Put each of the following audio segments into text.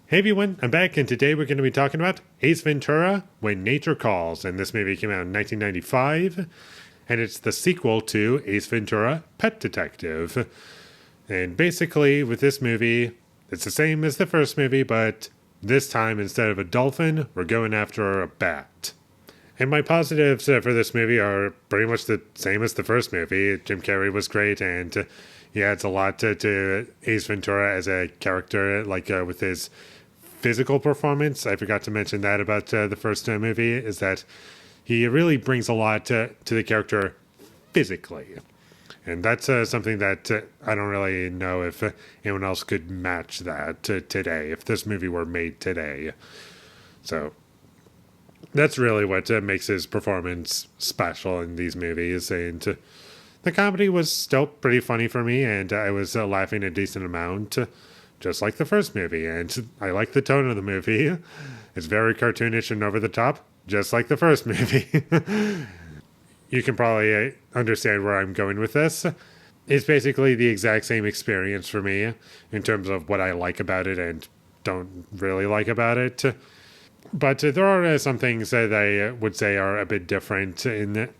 Hey everyone, I'm back, and today we're going to be talking about Ace Ventura, When Nature Calls. And this movie came out in 1995, and it's the sequel to Ace Ventura, Pet Detective. And basically, with this movie, it's the same as the first movie, but this time, instead of a dolphin, we're going after a bat. And my positives for this movie are pretty much the same as the first movie. Jim Carrey was great, and he adds a lot to Ace Ventura as a character, with his physical performance. I forgot to mention that about the first movie, is that he really brings a lot to the character physically. And that's something that I don't really know if anyone else could match that today, if this movie were made today. So that's really what makes his performance special in these movies. And the comedy was still pretty funny for me, and I was laughing a decent amount, just like the first movie. And I like the tone of the movie. It's very cartoonish and over the top, just like the first movie. You can probably understand where I'm going with this. It's basically the exact same experience for me in terms of what I like about it and don't really like about it. But there are some things that I would say are a bit different in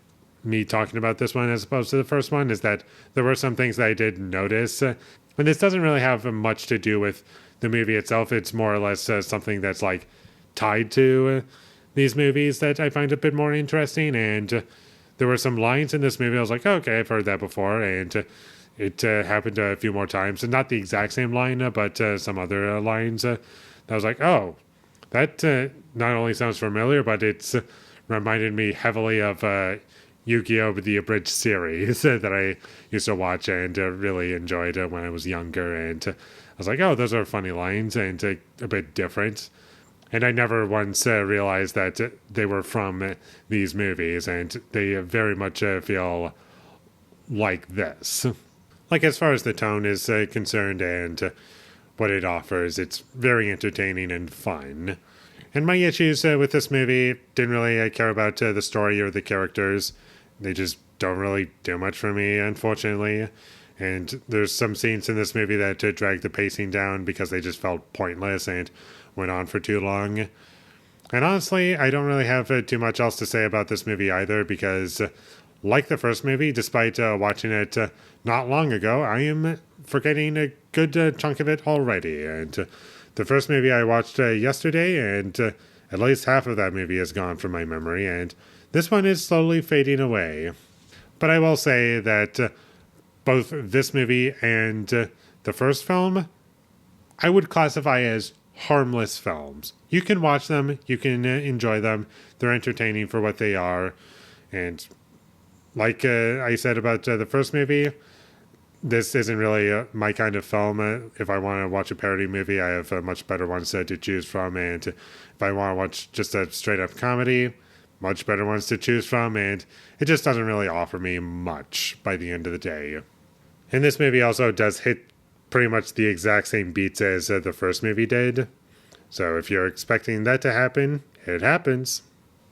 me talking about this one as opposed to the first one, is that there were some things that I did notice. And this doesn't really have much to do with the movie itself. It's more or less something that's like tied to these movies that I find a bit more interesting. And there were some lines in this movie I was like, oh, okay, I've heard that before. And it happened a few more times. And not the exact same line, but some other lines. I was like, oh, that not only sounds familiar, but it's reminded me heavily of Yu-Gi-Oh! The Abridged series that I used to watch and really enjoyed when I was younger. And I was like, oh, those are funny lines and a bit different. And I never once realized that they were from these movies, and they very much feel like this. Like, as far as the tone is concerned and what it offers, it's very entertaining and fun. And my issues with this movie didn't really care about the story or the characters. They just don't really do much for me, unfortunately. And there's some scenes in this movie that drag the pacing down because they just felt pointless and went on for too long. And honestly, I don't really have too much else to say about this movie either, because like the first movie, despite watching it not long ago, I am forgetting a good chunk of it already. And the first movie I watched yesterday, and at least half of that movie is gone from my memory, and this one is slowly fading away. But I will say that both this movie and the first film, I would classify as harmless films. You can watch them, you can enjoy them, they're entertaining for what they are. And like I said about the first movie, this isn't really my kind of film. If I want to watch a parody movie, I have much better ones to choose from. And if I want to watch just a straight up comedy, much better ones to choose from. And it just doesn't really offer me much by the end of the day. And this movie also does hit pretty much the exact same beats as the first movie did. So if you're expecting that to happen, it happens.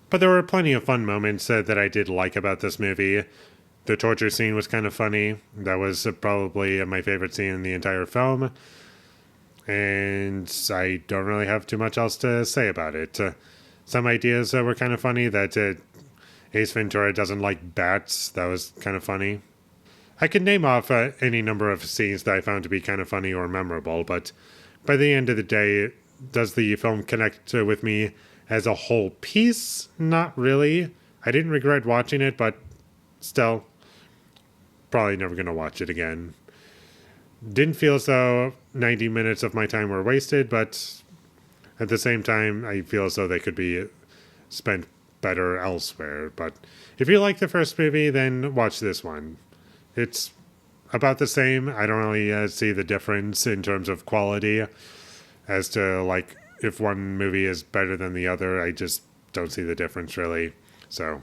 But there were plenty of fun moments that I did like about this movie. The torture scene was kind of funny. That was probably my favorite scene in the entire film. And I don't really have too much else to say about it. Some ideas were kind of funny. That Ace Ventura doesn't like bats. That was kind of funny. I could name off any number of scenes that I found to be kind of funny or memorable, but by the end of the day, does the film connect with me as a whole piece? Not really. I didn't regret watching it, but still, probably never going to watch it again. Didn't feel as though 90 minutes of my time were wasted, but at the same time, I feel as though they could be spent better elsewhere. But if you like the first movie, then watch this one. It's about the same. I don't really see the difference in terms of quality as to, like, if one movie is better than the other. I just don't see the difference, really. So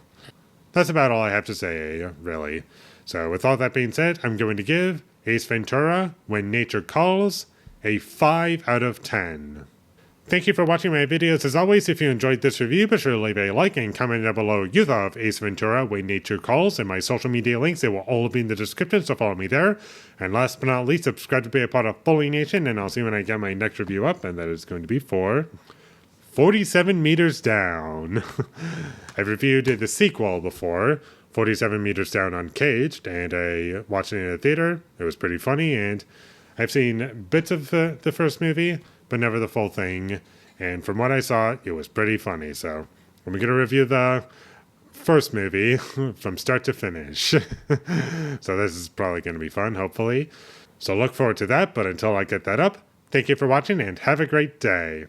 that's about all I have to say, really. So with all that being said, I'm going to give Ace Ventura, When Nature Calls, a 5 out of 10. Thank you for watching my videos. As always, if you enjoyed this review, be sure to leave a like and comment down below what you thought of Ace Ventura: When Nature Calls, and my social media links. They will all be in the description, so follow me there. And last but not least, subscribe to be a part of Foley Nation, and I'll see you when I get my next review up, and that is going to be for 47 Meters Down. I've reviewed the sequel before, 47 Meters Down Uncaged, and I watched it in a theater. It was pretty funny, and I've seen bits of the first movie, but never the full thing. And from what I saw, it was pretty funny. So I'm going to review the first movie from start to finish. So this is probably going to be fun, hopefully. So look forward to that. But until I get that up, thank you for watching and have a great day.